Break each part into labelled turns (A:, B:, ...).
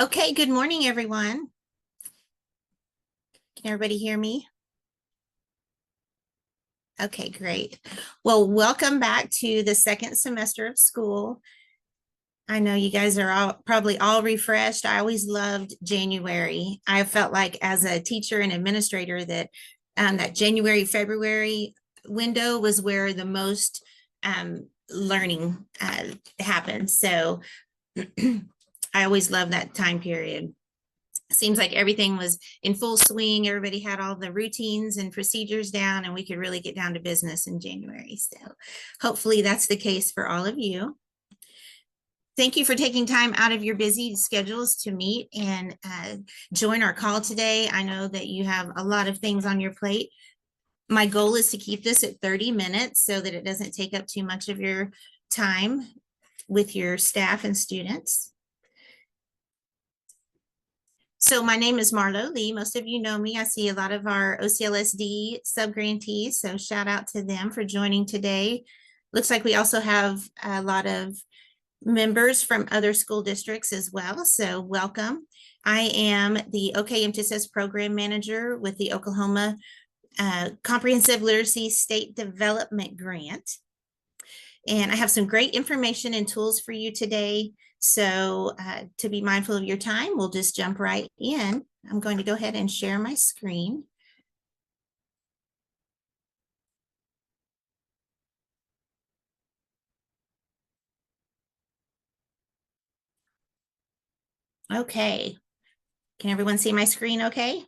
A: Okay, good morning, everyone. Can everybody hear me? Okay, great. Well, welcome back to the second semester of school. I know you guys are all probably all refreshed. I always loved January. I felt like as a teacher and administrator that January, February window was where the most learning happened. So I always loved that time period. Seems like everything was in full swing. Everybody had all the routines and procedures down, and we could really get down to business in January. So hopefully that's the case for all of you. Thank you for taking time out of your busy schedules to meet and join our call today. I know that you have a lot of things on your plate. My goal is to keep this at 30 minutes so that it doesn't take up too much of your time with your staff and students. So my name is Marlo Lee. Most of you know me. I see a lot of our OCLSD subgrantees, so shout out to them for joining today. Looks like we also have a lot of members from other school districts as well, so welcome. I am the OKMTSS program manager with the Oklahoma Comprehensive Literacy State Development Grant. And I have some great information and tools for you today. So to be mindful of your time, we'll just jump right in. I'm going to go ahead and share my screen. Okay. Can everyone see my screen okay?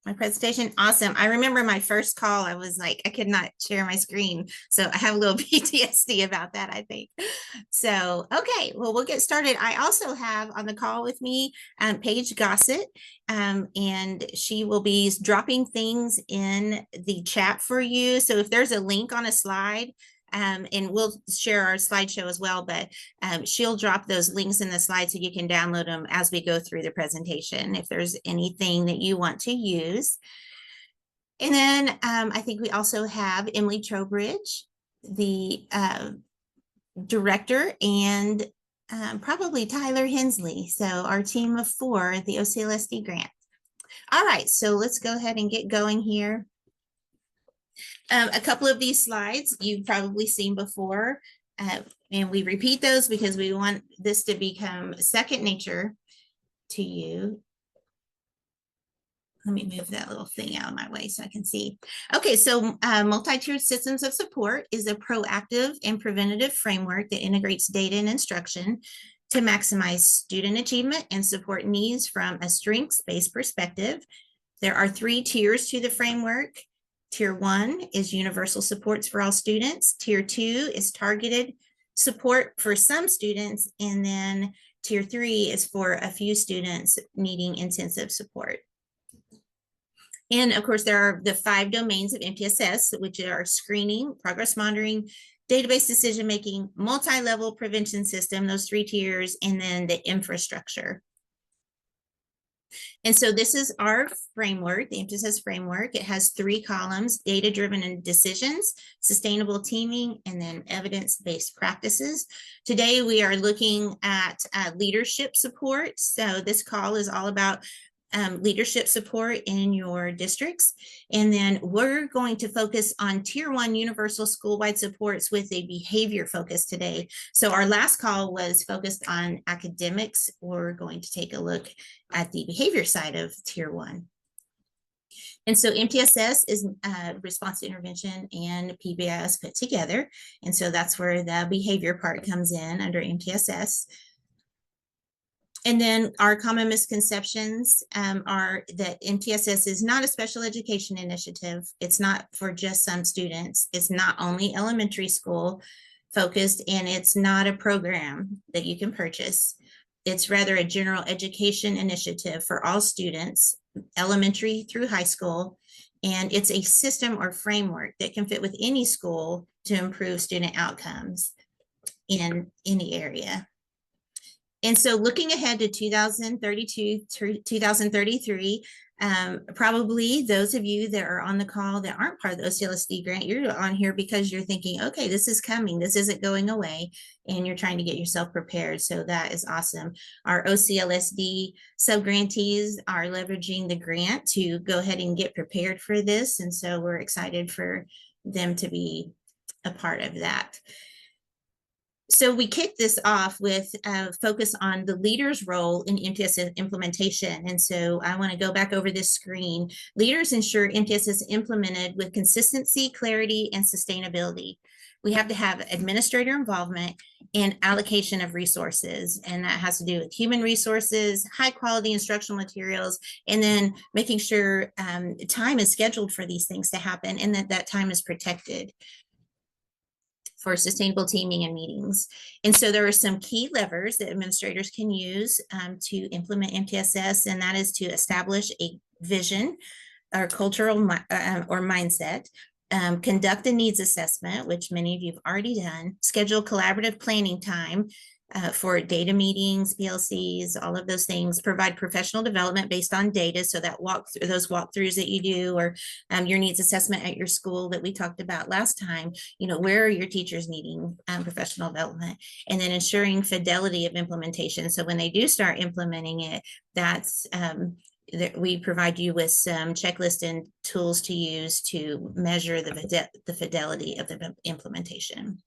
A: My presentation? Awesome. I remember my first call, I was like, I could not share my screen. So I have a little PTSD about that, I think. So, okay, well, we'll get started. I also have on the call with me Paige Gossett, and she will be dropping things in the chat for you. So if there's a link on a slide, and we'll share our slideshow as well, but she'll drop those links in the slides so you can download them as we go through the presentation if there's anything that you want to use. And then I think we also have Emily Trowbridge, the director, and probably Tyler Hensley. So our team of 4 at the OCLSD grant. All right, so let's go ahead and get going here. A couple of these slides you've probably seen before, and we repeat those because we want this to become second nature to you. Let me move that little thing out of my way so I can see. Okay, so multi-tiered systems of support is a proactive and preventative framework that integrates data and instruction to maximize student achievement and support needs from a strengths-based perspective. There are 3 tiers to the framework. Tier 1 is universal supports for all students. Tier 2 is targeted support for some students. And then Tier 3 is for a few students needing intensive support. And of course, there are the 5 domains of MTSS, which are screening, progress monitoring, database decision-making, multi-level prevention system, those 3 tiers, and then the infrastructure. And so this is our framework, the MTSS framework. It has 3 columns: data-driven decisions, sustainable teaming, and then evidence-based practices. Today, we are looking at leadership support. So this call is all about leadership support in your districts. And then we're going to focus on Tier 1 universal school-wide supports with a behavior focus today. So our last call was focused on academics. We're going to take a look at the behavior side of Tier 1. And so MTSS is response to intervention and PBIS put together. And so that's where the behavior part comes in under MTSS. And then our common misconceptions are that MTSS is not a special education initiative. It's not for just some students. It's not only elementary school focused, and it's not a program that you can purchase. It's rather a general education initiative for all students, elementary through high school. And it's a system or framework that can fit with any school to improve student outcomes in any area. And so looking ahead to 2032 through 2033, Probably those of you that are on the call that aren't part of the OCLSD grant, you're on here because you're thinking, okay, this is coming, this isn't going away, and you're trying to get yourself prepared. So that is awesome. Our OCLSD subgrantees are leveraging the grant to go ahead and get prepared for this. And so we're excited for them to be a part of that. So we kicked this off with a focus on the leader's role in MTSS implementation. And so I want to go back over this screen. Leaders ensure MTSS is implemented with consistency, clarity, and sustainability. We have to have administrator involvement and allocation of resources. And that has to do with human resources, high quality instructional materials, and then making sure time is scheduled for these things to happen and that time is protected for sustainable teaming and meetings. And so there are some key levers that administrators can use to implement MTSS, and that is to establish a vision or cultural or mindset, conduct a needs assessment, which many of you have already done, schedule collaborative planning time for data meetings, PLCs, all of those things, provide professional development based on data. So that those walkthroughs that you do, or your needs assessment at your school that we talked about last time, where are your teachers needing professional development, and then ensuring fidelity of implementation. So when they do start implementing it, that's we provide you with some checklists and tools to use to measure the fidelity of the implementation.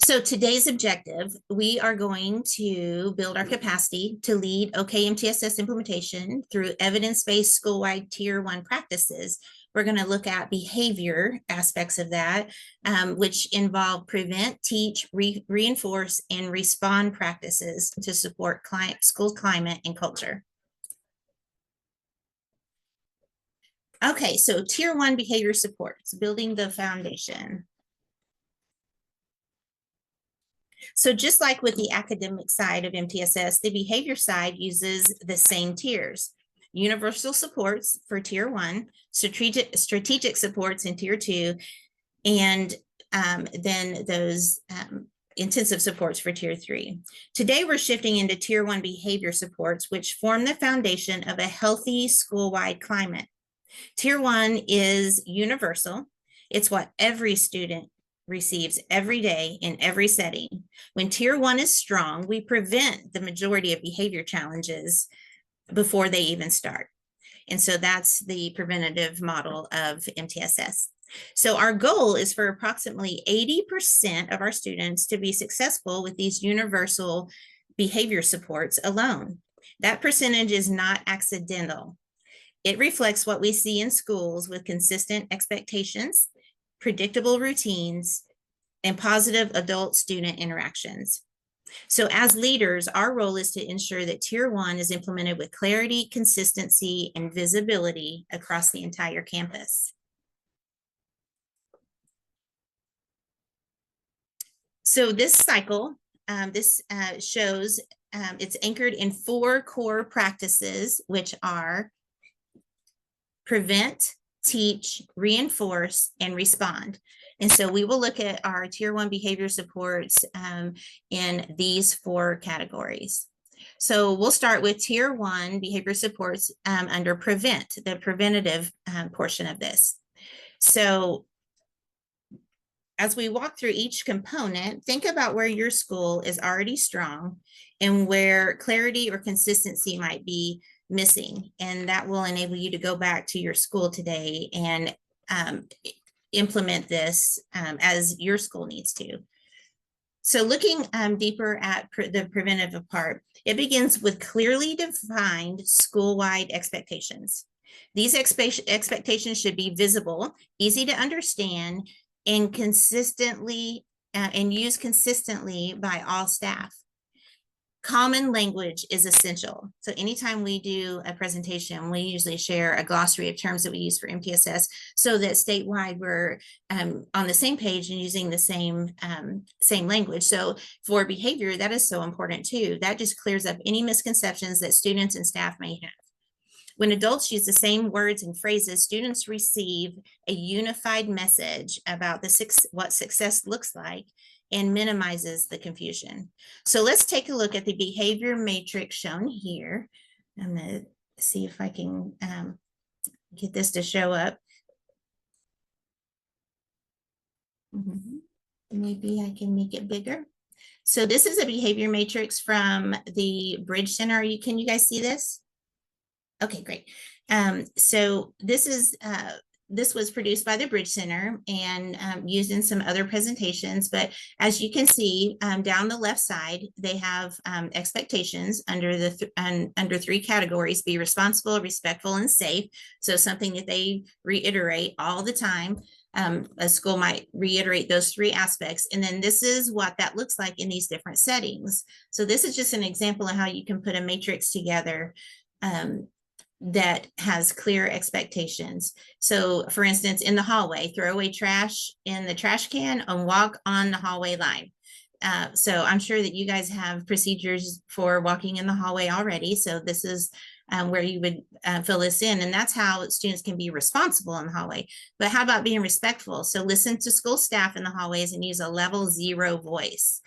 A: So today's objective, we are going to build our capacity to lead OKMTSS implementation through evidence-based school-wide Tier 1 practices. We're going to look at behavior aspects of that, which involve prevent, teach, reinforce, and respond practices to support school climate and culture. Okay, so Tier 1 behavior supports, building the foundation. So just like with the academic side of MTSS, the behavior side uses the same tiers: universal supports for Tier 1, strategic supports in Tier 2, and then those intensive supports for Tier 3. Today, we're shifting into Tier 1 behavior supports, which form the foundation of a healthy school-wide climate. Tier 1 is universal. It's what every student receives every day in every setting. When Tier 1 is strong, we prevent the majority of behavior challenges before they even start. And so that's the preventative model of MTSS. So our goal is for approximately 80% of our students to be successful with these universal behavior supports alone. That percentage is not accidental. It reflects what we see in schools with consistent expectations, predictable routines, and positive adult-student interactions. So as leaders, our role is to ensure that Tier 1 is implemented with clarity, consistency, and visibility across the entire campus. So this cycle, shows it's anchored in 4 core practices, which are prevent, teach, reinforce, and respond. And so we will look at our Tier 1 behavior supports in these 4 categories. So we'll start with Tier 1 behavior supports under prevent, the preventative portion of this. So as we walk through each component, think about where your school is already strong and where clarity or consistency might be missing. And that will enable you to go back to your school today and implement this as your school needs to. So looking deeper at the preventative part, it begins with clearly defined school-wide expectations. These expectations should be visible, easy to understand, and consistently and used consistently by all staff. Common language is essential. So anytime we do a presentation, we usually share a glossary of terms that we use for MTSS so that statewide we're on the same page and using the same language. So for behavior, that is so important too. That just clears up any misconceptions that students and staff may have. When adults use the same words and phrases, students receive a unified message about what success looks like and minimizes the confusion. So let's take a look at the behavior matrix shown here. I'm going to see if I can get this to show up. Maybe I can make it bigger. So this is a behavior matrix from the Bridge Center. Can you guys see this? Okay, great. So this was produced by the Bridge Center and used in some other presentations. But as you can see down the left side, they have expectations under the under three categories: be responsible, respectful, and safe. So something that they reiterate all the time. A school might reiterate those three aspects. And then this is what that looks like in these different settings. So this is just an example of how you can put a matrix together that has clear expectations. So for instance, in the hallway, throw away trash in the trash can and walk on the hallway line. So I'm sure that you guys have procedures for walking in the hallway already. So this is where you would fill this in. And that's how students can be responsible in the hallway. But how about being respectful? So listen to school staff in the hallways and use a level 0 voice.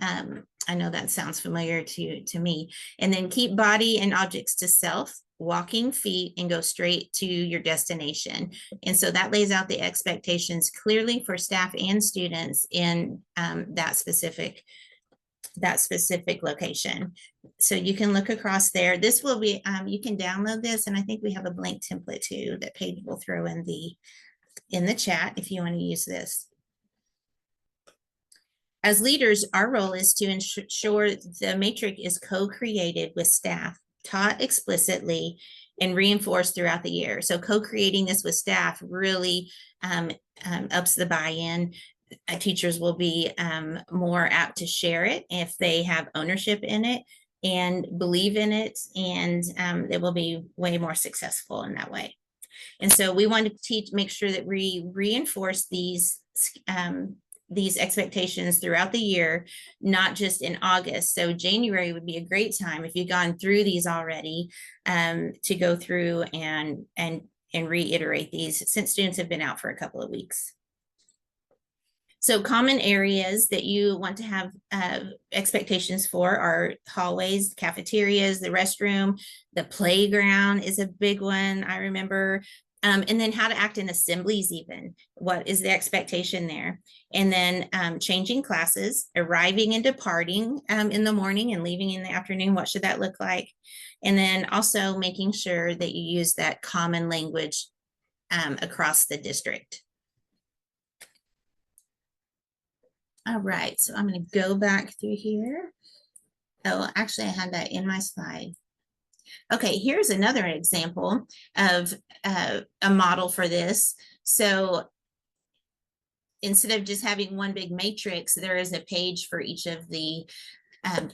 A: I know that sounds familiar to me. And then keep body and objects to self, walking feet, and go straight to your destination. And so that lays out the expectations clearly for staff and students in that specific location. So you can look across there. This will be, you can download this, and I think we have a blank template too that Paige will throw in the chat if you want to use this. As leaders, our role is to ensure the matrix is co-created with staff, taught explicitly, and reinforced throughout the year. So co-creating this with staff really ups the buy-in. Teachers will be more apt to share it if they have ownership in it and believe in it, and they will be way more successful in that way. And so we want to make sure that we reinforce these expectations throughout the year, not just in August. So January would be a great time if you've gone through these already to go through and reiterate these, since students have been out for a couple of weeks. So common areas that you want to have expectations for are hallways, cafeterias, the restroom, the playground is a big one, I remember. And then how to act in assemblies even. What is the expectation there? And then changing classes, arriving and departing in the morning and leaving in the afternoon. What should that look like? And then also making sure that you use that common language across the district. All right, so I'm going to go back through here. Oh, actually, I had that in my slide. Okay, here's another example of a model for this. So instead of just having one big matrix, there is a page for each of the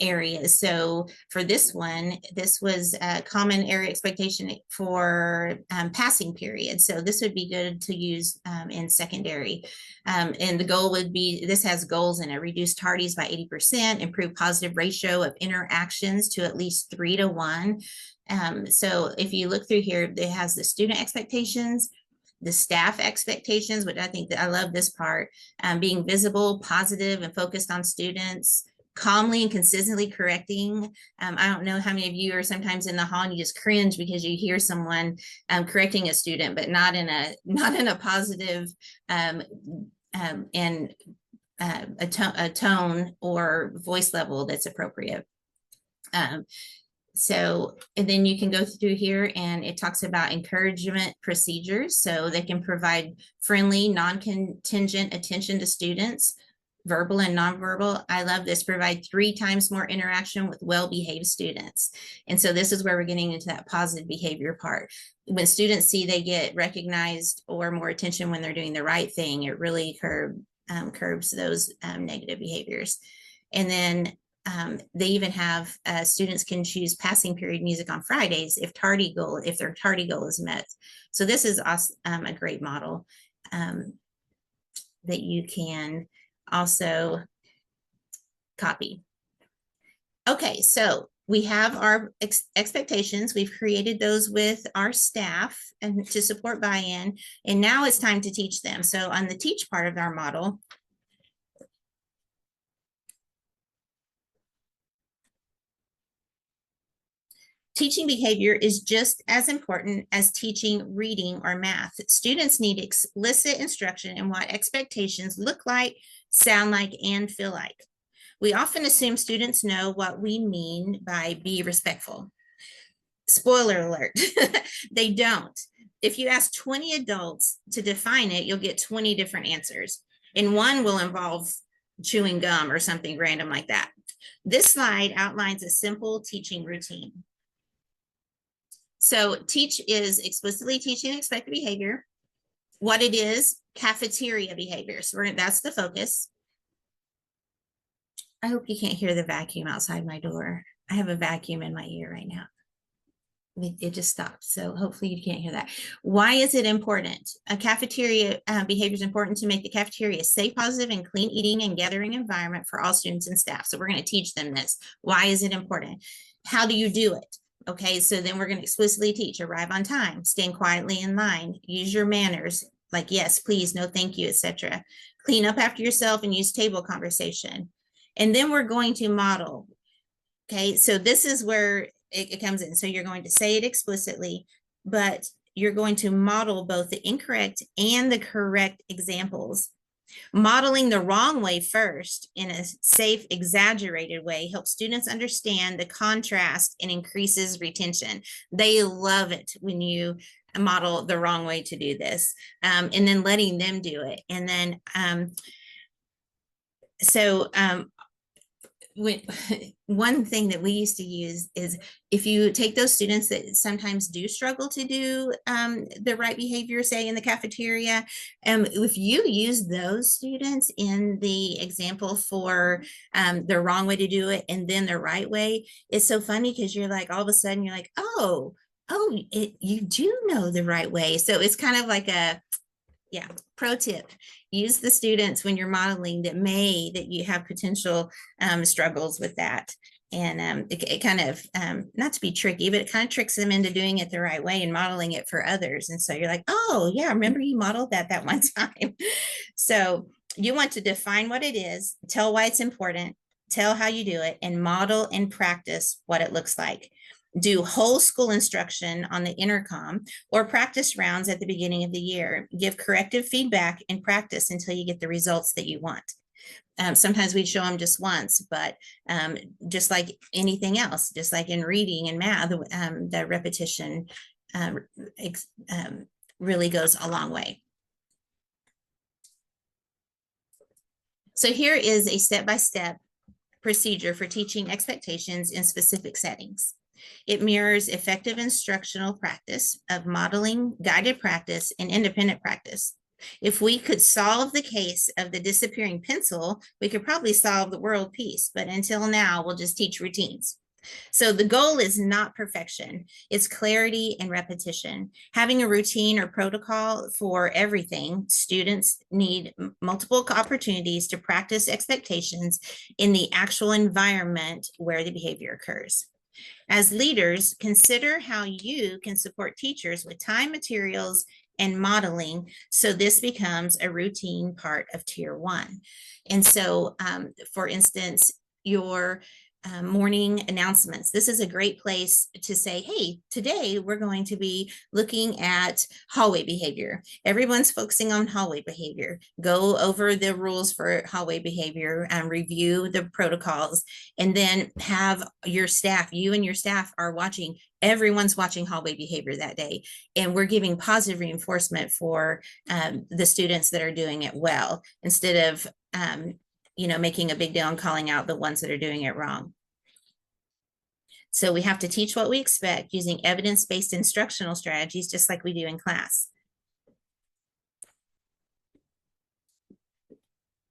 A: areas. So for this one, this was a common area expectation for passing period. So this would be good to use in secondary. And the goal would be, this has goals in it: reduce tardies by 80%, improve positive ratio of interactions to at least 3 to 1. So if you look through here, it has the student expectations, the staff expectations, which I think that I love this part, being visible, positive, and focused on students, calmly and consistently correcting. I don't know how many of you are sometimes in the hall and you just cringe because you hear someone correcting a student, but not in a positive and a tone or voice level that's appropriate. So, and then you can go through here and it talks about encouragement procedures. So they can provide friendly, non-contingent attention to students, verbal and nonverbal. I love this: provide 3 times more interaction with well-behaved students. And so this is where we're getting into that positive behavior part. When students see they get recognized or more attention when they're doing the right thing, it really curbs those negative behaviors. And then they even have students can choose passing period music on Fridays if their tardy goal is met. So this is also a great model that you can also copy. Okay, so we have our expectations. We've created those with our staff and to support buy-in, and now it's time to teach them. So on the teach part of our model, Teaching behavior is just as important as teaching reading or math. Students need explicit instruction in what expectations look like, sound like, and feel like. We often assume students know what we mean by be respectful. Spoiler alert, they don't. If you ask 20 adults to define it, you'll get 20 different answers. And one will involve chewing gum or something random like that. This slide outlines a simple teaching routine. So teach is explicitly teaching expected behavior. What it is, cafeteria behavior. So that's the focus. I hope you can't hear the vacuum outside my door. I have a vacuum in my ear right now. It just stopped. So hopefully you can't hear that. Why is it important? A cafeteria behavior is important to make the cafeteria a safe, positive, and clean eating and gathering environment for all students and staff. So we're going to teach them this. Why is it important? How do you do it? Okay, so then we're going to explicitly teach: arrive on time, stand quietly in line, use your manners, like yes, please, no, thank you, etc. Clean up after yourself and use table conversation. And then we're going to model. Okay, so this is where it comes in. So you're going to say it explicitly, but you're going to model both the incorrect and the correct examples. Modeling the wrong way first in a safe, exaggerated way helps students understand the contrast and increases retention. They love it when you model the wrong way to do this, and then letting them do it. And then, one thing that we used to use is if you take those students that sometimes do struggle to do the right behavior, say in the cafeteria, if you use those students in the example for the wrong way to do it and then the right way, it's so funny because you're like, all of a sudden you're like, oh, you do know the right way. So it's kind of like a, yeah, pro tip: use the students when you're modeling that you have potential struggles with that. And it kind of, not to be tricky, but it kind of tricks them into doing it the right way and modeling it for others. And so you're like, oh yeah, remember you modeled that one time. So you want to define what it is, tell why it's important, tell how you do it, and model and practice what it looks like. Do whole school instruction on the intercom or practice rounds at the beginning of the year. Give corrective feedback and practice until you get the results that you want. Sometimes we show them just once, but just like anything else, just like in reading and math, the repetition really goes a long way. So here is a step-by-step procedure for teaching expectations in specific settings. It mirrors effective instructional practice of modeling, guided practice, and independent practice. If we could solve the case of the disappearing pencil, we could probably solve the world peace, but until now, we'll just teach routines. So the goal is not perfection, it's clarity and repetition. Having a routine or protocol for everything, students need multiple opportunities to practice expectations in the actual environment where the behavior occurs. As leaders, consider how you can support teachers with time, materials, and modeling so this becomes a routine part of Tier 1. And so, for instance, your morning announcements. This is a great place to say, hey, today we're going to be looking at hallway behavior. Everyone's focusing on hallway behavior. Go over the rules for hallway behavior and review the protocols, and then have your staff, you and your staff are watching. Everyone's watching hallway behavior that day, and we're giving positive reinforcement for the students that are doing it well, instead of making a big deal and calling out the ones that are doing it wrong. So we have to teach what we expect using evidence-based instructional strategies, just like we do in class.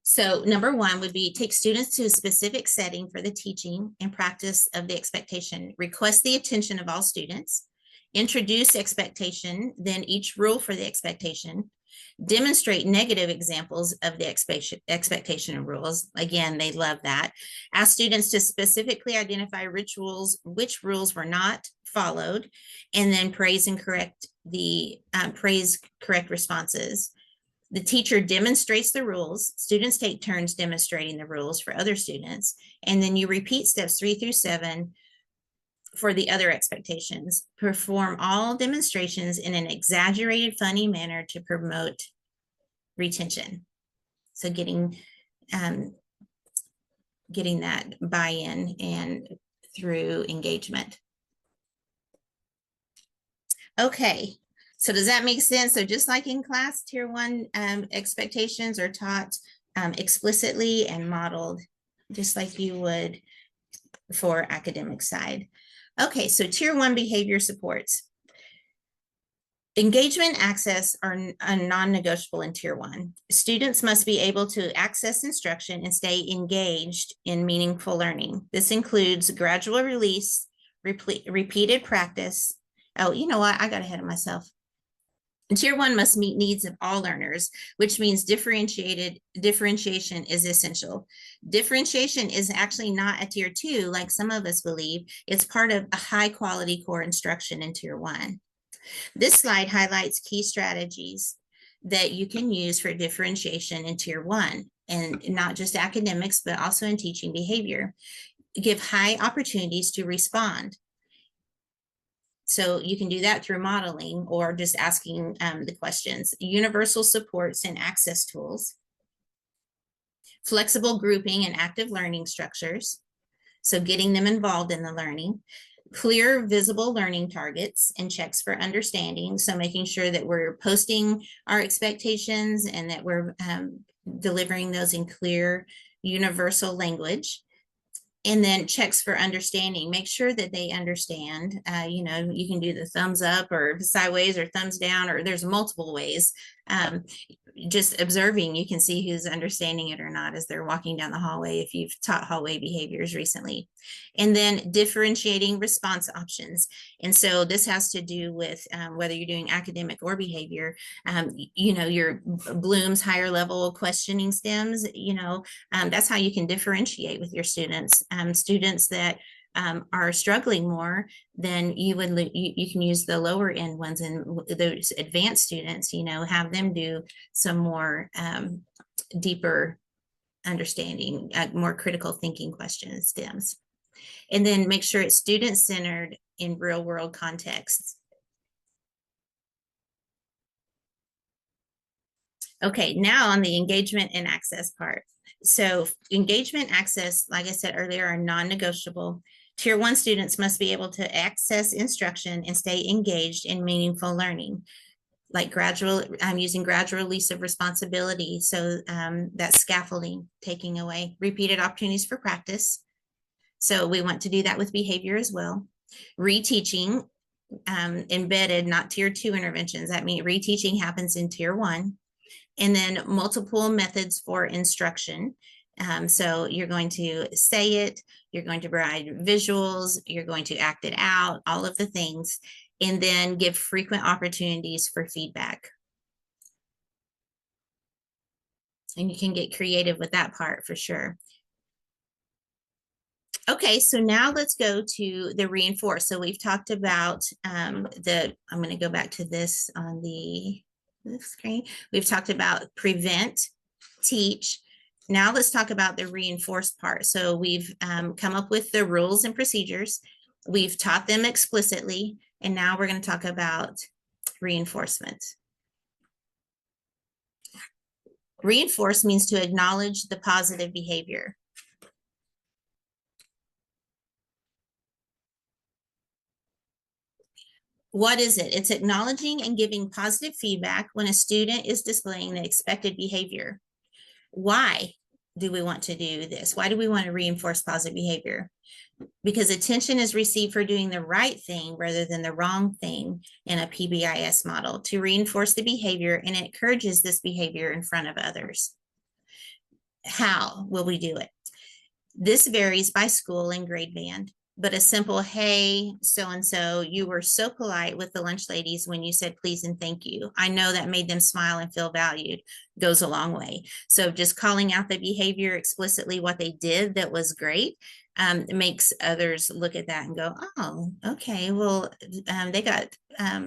A: So number one would be take students to a specific setting for the teaching and practice of the expectation. Request the attention of all students. Introduce expectation, then each rule for the expectation. Demonstrate negative examples of the expectation and rules. Again, they love that. Ask students to specifically identify which rules were not followed, and then praise correct responses. The teacher demonstrates the rules. Students take turns demonstrating the rules for other students. And then you repeat steps 3 through 7 for the other expectations, perform all demonstrations in an exaggerated, funny manner to promote retention. So getting that buy-in and through engagement. Okay, so does that make sense? So just like in class, tier 1 expectations are taught explicitly and modeled just like you would for academic side. Okay, so tier 1 behavior supports. Engagement access are non-negotiable in tier 1. Students must be able to access instruction and stay engaged in meaningful learning. This includes gradual release, repeated practice. Oh, you know what? I got ahead of myself. Tier 1 must meet needs of all learners, which means differentiation is essential. Differentiation is actually not a tier 2, like some of us believe. It's part of a high quality core instruction in tier 1. This slide highlights key strategies that you can use for differentiation in tier 1, and not just academics, but also in teaching behavior. Give high opportunities to respond. So you can do that through modeling or just asking the questions. Universal supports and access tools. Flexible grouping and active learning structures. So getting them involved in the learning. Clear, visible learning targets and checks for understanding. So making sure that we're posting our expectations and that we're delivering those in clear, universal language. And then checks for understanding. Make sure that they understand. You know, you can do the thumbs up or sideways or thumbs down, or there's multiple ways. Just observing, you can see who's understanding it or not as they're walking down the hallway if you've taught hallway behaviors recently. And then differentiating response options. And so this has to do with whether you're doing academic or behavior. You know, your Bloom's higher level questioning stems, you know, that's how you can differentiate with your students. Students that are struggling more, then you can use the lower end ones, and those advanced students, you know, have them do some more deeper understanding, more critical thinking questions, stems. And then make sure it's student-centered in real-world contexts. Okay, now on the engagement and access part. So engagement access, like I said earlier, are non-negotiable. Tier 1 students must be able to access instruction and stay engaged in meaningful learning, like I'm using gradual release of responsibility. So that's scaffolding, taking away repeated opportunities for practice. So we want to do that with behavior as well. Reteaching, embedded, not tier 2 interventions. That means reteaching happens in tier 1. And then multiple methods for instruction. So you're going to say it, you're going to provide visuals, you're going to act it out, all of the things, and then give frequent opportunities for feedback. And you can get creative with that part for sure. Okay, so now let's go to the reinforce. So we've talked about I'm going to go back to this on the screen. We've talked about prevent, teach. Now let's talk about the reinforced part. So we've come up with the rules and procedures. We've taught them explicitly, and now we're going to talk about reinforcement. Reinforce means to acknowledge the positive behavior. What is it? It's acknowledging and giving positive feedback when a student is displaying the expected behavior. Why do we want to do this? Why do we want to reinforce positive behavior? Because attention is received for doing the right thing rather than the wrong thing in a PBIS model to reinforce the behavior, and it encourages this behavior in front of others. How will we do it? This varies by school and grade band. But a simple, hey, so-and-so, you were so polite with the lunch ladies when you said please and thank you. I know that made them smile and feel valued, goes a long way. So just calling out the behavior explicitly, what they did that was great, makes others look at that and go, oh, okay, well, they got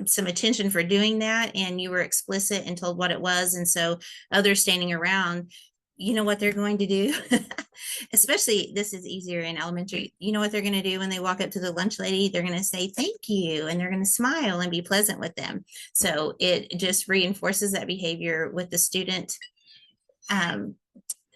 A: some attention for doing that, and you were explicit and told what it was. And so others standing around you know what they're going to do? Especially, this is easier in elementary. You know what they're going to do when they walk up to the lunch lady? They're going to say thank you, and they're going to smile and be pleasant with them. So it just reinforces that behavior with um,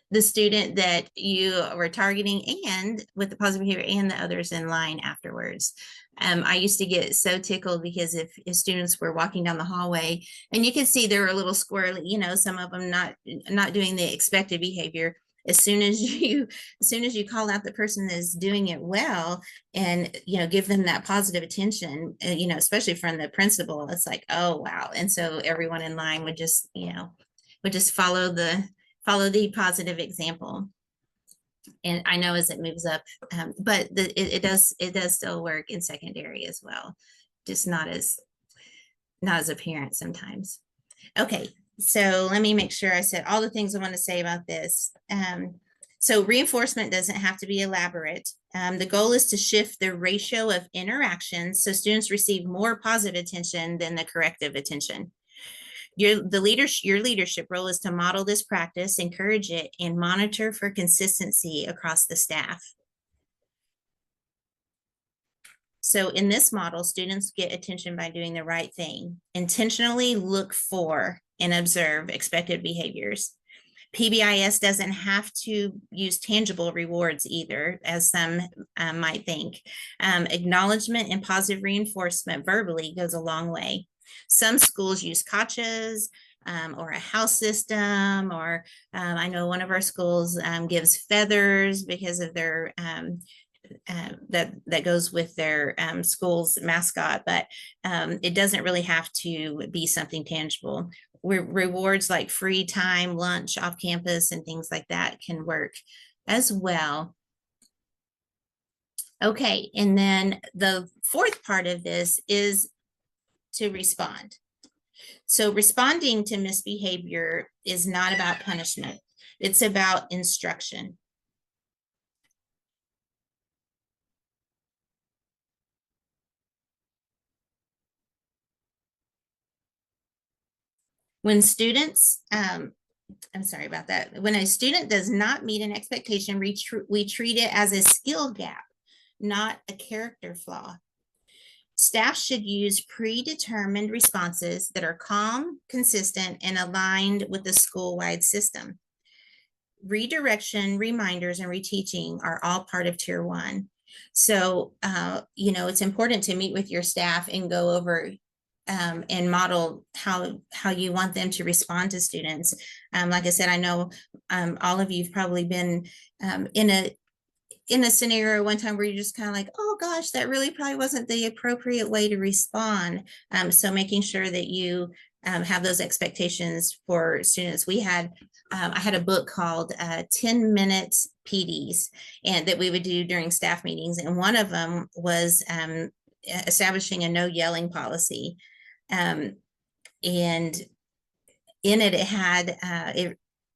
A: the student that you were targeting, and with the positive behavior and the others in line afterwards. I used to get so tickled because if students were walking down the hallway and you could see they were a little squirrely, some of them not doing the expected behavior. As soon as you call out the person that is doing it well, and give them that positive attention, especially from the principal, it's like, oh wow. And so everyone in line would just follow the positive example. And I know as it moves up, but it does still work in secondary as well, just not as apparent sometimes. Okay, so let me make sure I said all the things I want to say about this. So reinforcement doesn't have to be elaborate. The goal is to shift the ratio of interactions so students receive more positive attention than the corrective attention. Your leadership role is to model this practice, encourage it, and monitor for consistency across the staff. So in this model, students get attention by doing the right thing. Intentionally look for and observe expected behaviors. PBIS doesn't have to use tangible rewards either, as some might think. Acknowledgement and positive reinforcement verbally goes a long way. Some schools use gotchas or a house system, or I know one of our schools gives feathers because of their that goes with their school's mascot, but it doesn't really have to be something tangible. Rewards like free time, lunch off campus, and things like that can work as well. Okay, and then the fourth part of this is to respond. So responding to misbehavior is not about punishment. It's about instruction. When students, I'm sorry about that. When a student does not meet an expectation, we treat it as a skill gap, not a character flaw. Staff should use predetermined responses that are calm, consistent, and aligned with the school-wide system. Redirection, reminders, and reteaching are all part of Tier 1. So, it's important to meet with your staff and go over and model how you want them to respond to students. Like I said, I know all of you've probably been in a scenario one time where you're just kind of like, oh gosh, that really probably wasn't the appropriate way to respond. So making sure that you have those expectations for students. I had a book called 10-minute PDs, and that we would do during staff meetings. And one of them was establishing a no yelling policy. And in it,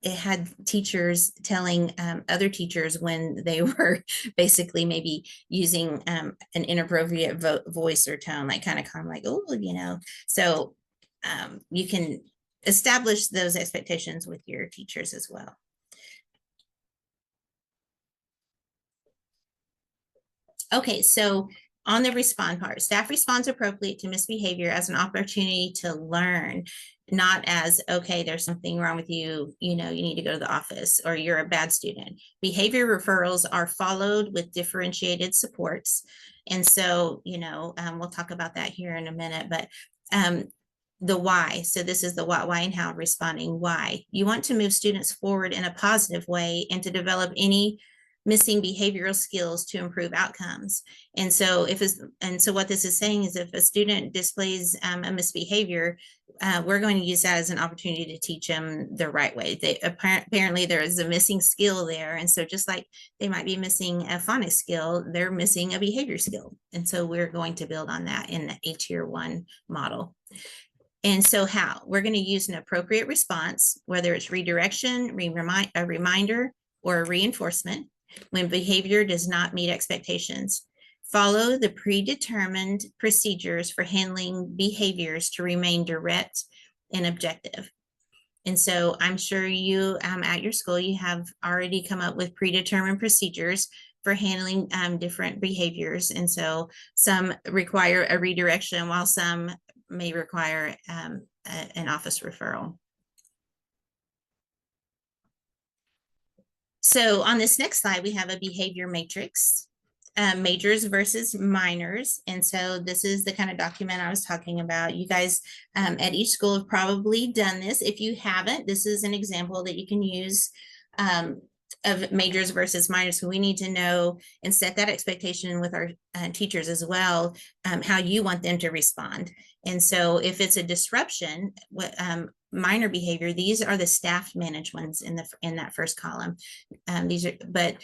A: it had teachers telling other teachers when they were basically maybe using an inappropriate voice or tone, like kind of like, oh, so you can establish those expectations with your teachers as well. Okay, so on the respond part, staff responds appropriately to misbehavior as an opportunity to learn, not as, okay, there's something wrong with you, you need to go to the office, or you're a bad student. Behavior referrals are followed with differentiated supports. And so, we'll talk about that here in a minute, but the why. So this is the what, why, and how responding. Why? You want to move students forward in a positive way and to develop any missing behavioral skills to improve outcomes. And so what this is saying is, if a student displays a misbehavior, we're going to use that as an opportunity to teach them the right way. Apparently there is a missing skill there. And so just like they might be missing a phonics skill, they're missing a behavior skill. And so we're going to build on that in a Tier 1 model. And so how? We're going to use an appropriate response, whether it's redirection, a reminder, or a reinforcement, when behavior does not meet expectations. Follow the predetermined procedures for handling behaviors to remain direct and objective. And so I'm sure you at your school, you have already come up with predetermined procedures for handling different behaviors. And so some require a redirection while some may require an office referral. So on this next slide, we have a behavior matrix, majors versus minors. And so this is the kind of document I was talking about. You guys at each school have probably done this. If you haven't, this is an example that you can use of majors versus minors. So we need to know and set that expectation with our teachers as well, how you want them to respond. And so if it's a disruption, minor behavior, these are the staff managed ones in that first column. But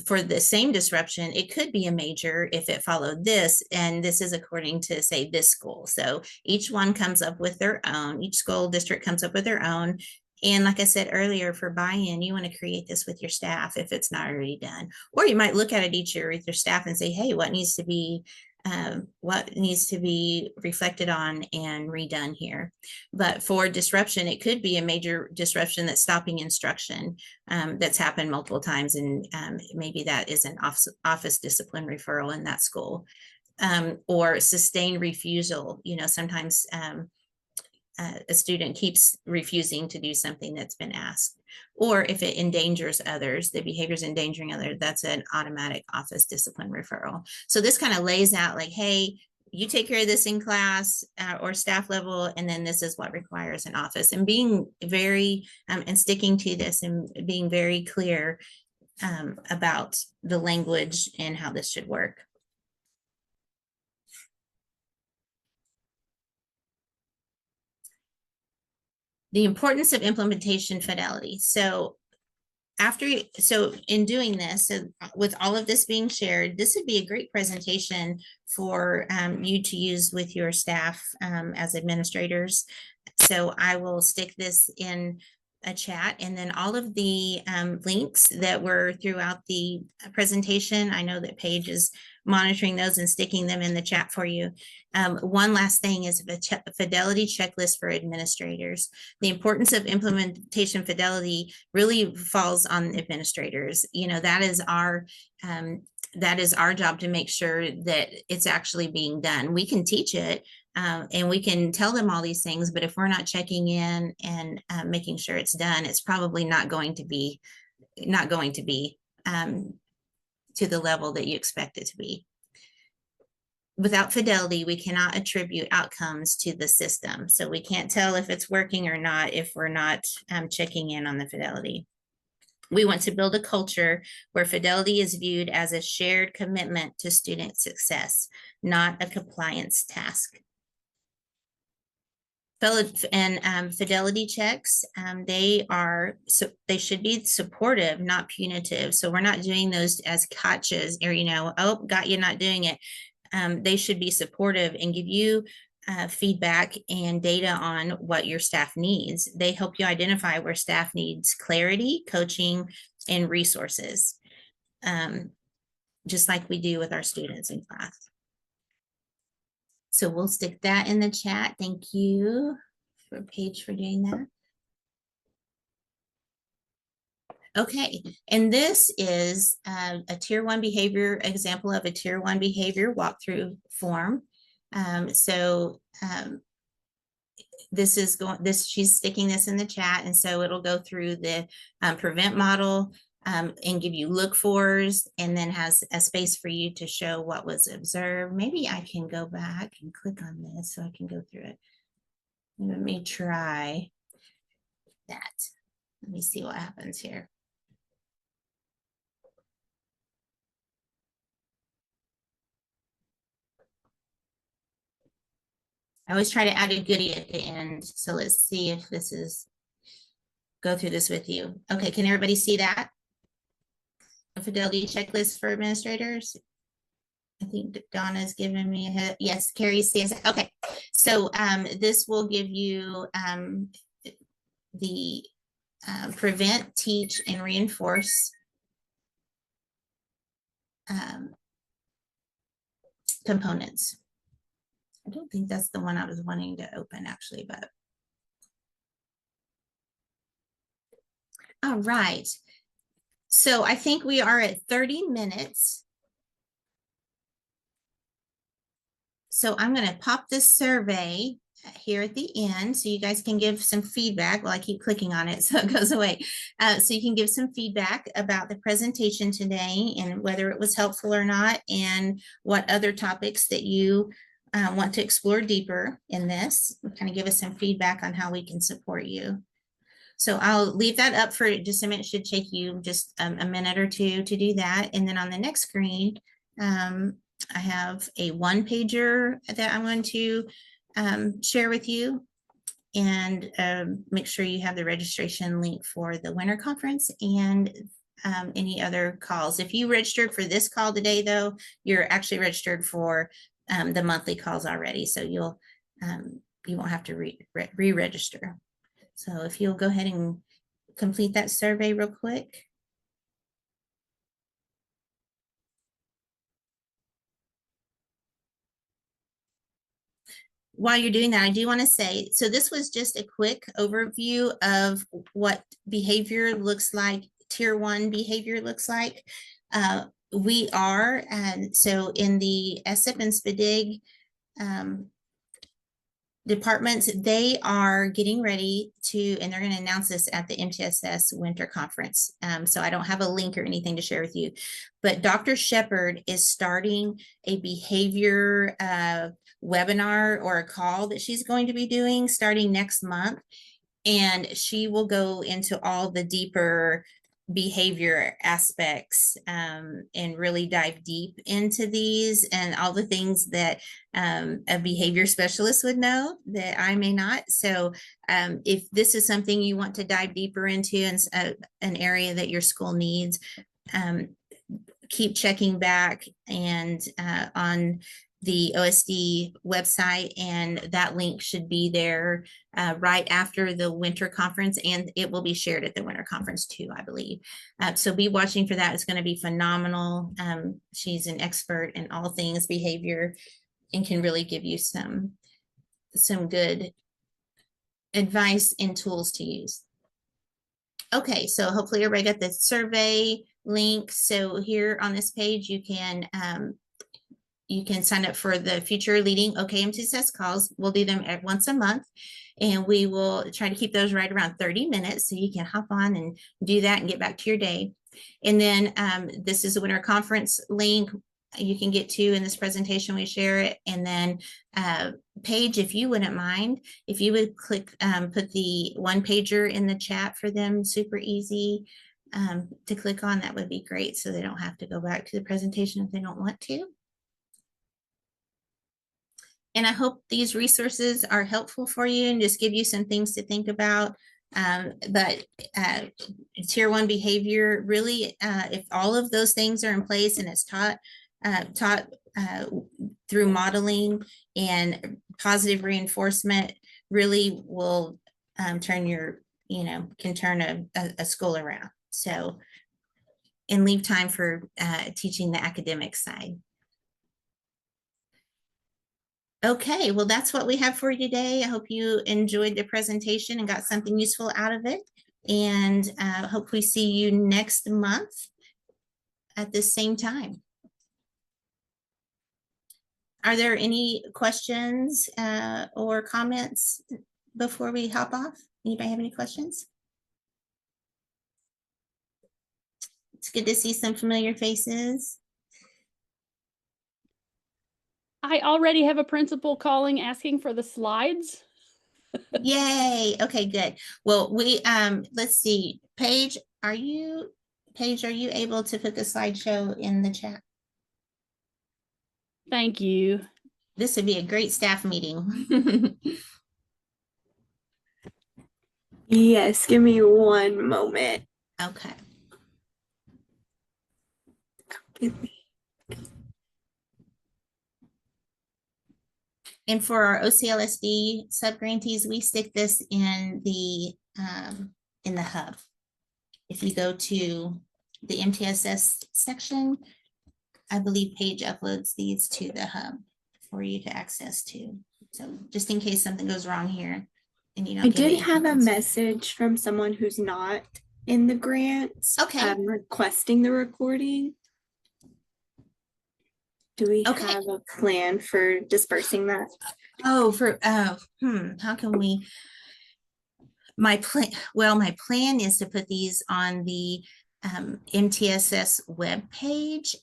A: for the same disruption, it could be a major if it followed this, and this is according to, say, this school. So each one comes up with their own, each school district comes up with their own. And like I said earlier, for buy-in, you want to create this with your staff if it's not already done. Or you might look at it each year with your staff and say, hey, what needs to be reflected on and redone here. But for disruption, it could be a major disruption that's stopping instruction that's happened multiple times, and maybe that is an office discipline referral in that school. Or sustained refusal. Sometimes a student keeps refusing to do something that's been asked. Or if it endangers others, the behavior's endangering others, that's an automatic office discipline referral. So this kind of lays out like, hey, you take care of this in class or staff level, and then this is what requires an office. And being very and sticking to this and being very clear about the language and how this should work. The importance of implementation fidelity. So in doing this, so with all of this being shared, this would be a great presentation for you to use with your staff as administrators. So I will stick this in a chat, and then all of the links that were throughout the presentation, I know that Paige is monitoring those and sticking them in the chat for you. One last thing is a fidelity checklist for administrators. The importance of implementation fidelity really falls on administrators. That is our job to make sure that it's actually being done. We can teach it, and we can tell them all these things, but if we're not checking in and making sure it's done, it's probably not going to be to the level that you expect it to be. Without fidelity, we cannot attribute outcomes to the system. So we can't tell if it's working or not if we're not checking in on the fidelity. We want to build a culture where fidelity is viewed as a shared commitment to student success, not a compliance task. Fidelity checks, they should be supportive, not punitive. So we're not doing those as gotchas or, oh, got you not doing it. They should be supportive and give you feedback and data on what your staff needs. They help you identify where staff needs clarity, coaching, and resources, just like we do with our students in class. So we'll stick that in the chat. Thank you for Paige for doing that. Okay, and this is a tier 1 behavior example of a tier 1 behavior walkthrough form. She's sticking this in the chat, and so it'll go through the prevent model and give you look fors, and then has a space for you to show what was observed. Maybe I can go back and click on this so I can go through it. Let me try that. Let me see what happens here. I always try to add a goodie at the end. So let's see if this is, go through this with you. Okay, can everybody see that? A fidelity checklist for administrators. I think Donna's giving me a hit. Yes, Carrie sees it. Okay, so this will give you the prevent, teach, and reinforce components. I don't think that's the one I was wanting to open actually, but All right. So I think we are at 30 minutes. So I'm going to pop this survey here at the end so you guys can give some feedback. Well, I keep clicking on it so it goes away. So you can give some feedback about the presentation today and whether it was helpful or not, and what other topics that you want to explore deeper in this. Kind of give us some feedback on how we can support you. So I'll leave that up for just a minute. It should take you just a minute or two to do that. And then on the next screen, I have a one-pager that I'm going to share with you, and make sure you have the registration link for the winter conference and any other calls. If you registered for this call today, though, you're actually registered for the monthly calls already. So you won't have to re-register. So if you'll go ahead and complete that survey real quick. While you're doing that, I do want to say, so this was just a quick overview of what behavior looks like, tier 1 behavior looks like. We are, and so in the SIP and SPDIG departments, they are getting ready to, and they're going to announce this at the MTSS winter conference. So I don't have a link or anything to share with you, but Dr. Shepard is starting a behavior webinar or a call that she's going to be doing starting next month. And she will go into all the deeper behavior aspects and really dive deep into these and all the things that a behavior specialist would know that I may not. So if this is something you want to dive deeper into and an area that your school needs, keep checking back and on the OSD website, and that link should be there right after the winter conference, and it will be shared at the winter conference too, I believe. So be watching for that. It's going to be phenomenal. She's an expert in all things behavior and can really give you some good advice and tools to use. Okay, so hopefully everybody got the survey link. So here on this page, you can sign up for the future leading OKMTSS calls. We'll do them once a month, and we will try to keep those right around 30 minutes so you can hop on and do that and get back to your day. And then this is a winter conference link you can get to in this presentation. We share it. And then Paige, if you wouldn't mind, if you would click, put the one pager in the chat for them, super easy to click on, that would be great. So they don't have to go back to the presentation if they don't want to. And I hope these resources are helpful for you and just give you some things to think about. But tier 1 behavior, really, if all of those things are in place and it's taught through modeling and positive reinforcement, really will turn a school around. So, and leave time for teaching the academic side. Okay, well, that's what we have for you today. I hope you enjoyed the presentation and got something useful out of it. And hope we see you next month at the same time. Are there any questions or comments before we hop off? Anybody have any questions? It's good to see some familiar faces.
B: I already have a principal calling asking for the slides.
A: Yay. Okay, good. Well, we let's see. Paige, are you able to put the slideshow in the chat?
B: Thank you.
A: This would be a great staff meeting.
C: Yes, give me one moment.
A: Okay. And for our OCLSD subgrantees, we stick this in the hub. If you go to the MTSS section, I believe Paige uploads these to the hub for you to access to. So just in case something goes wrong here. And you don't
C: I did have a message from someone who's not in the grants.
A: Okay.
C: Requesting the recording. Do we
A: Okay.
C: have a plan for dispersing that?
A: Oh, how can we? My plan is to put these on the MTSS webpage.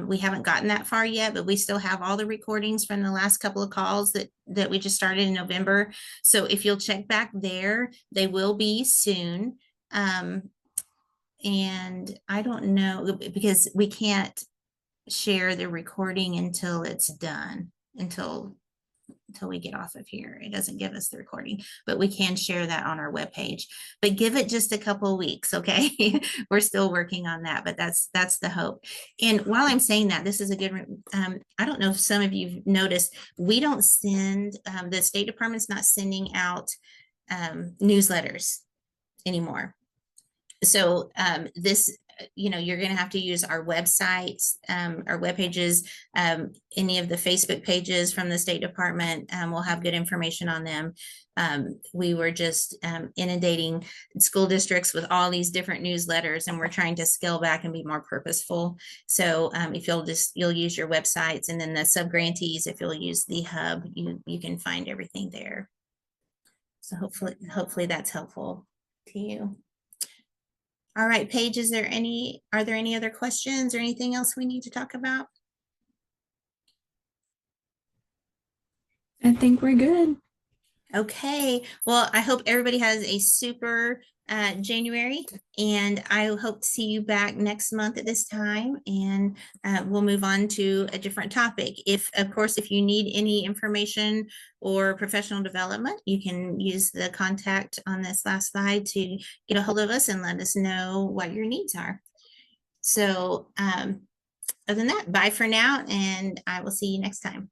A: We haven't gotten that far yet, but we still have all the recordings from the last couple of calls that we just started in November. So if you'll check back there, they will be soon. And I don't know, because we can't share the recording until it's done, until we get off of here. It doesn't give us the recording, but we can share that on our webpage. But give it just a couple of weeks, okay? We're still working on that, but that's the hope. And while I'm saying that, this is a good, I don't know if some of you've noticed, we don't send, the State Department's not sending out newsletters anymore. So this, you're going to have to use our websites, our web pages, any of the Facebook pages from the State Department. We'll have good information on them. We were just inundating school districts with all these different newsletters, and we're trying to scale back and be more purposeful. So if you'll use your websites, and then the sub-grantees, if you'll use the hub, you can find everything there. So hopefully that's helpful to you. All right, Paige, are there any other questions or anything else we need to talk about?
C: I think we're good.
A: Okay, well, I hope everybody has a super January, and I hope to see you back next month at this time, and we'll move on to a different topic. Of course, if you need any information or professional development, you can use the contact on this last slide to get a hold of us and let us know what your needs are. So other than that, bye for now, and I will see you next time.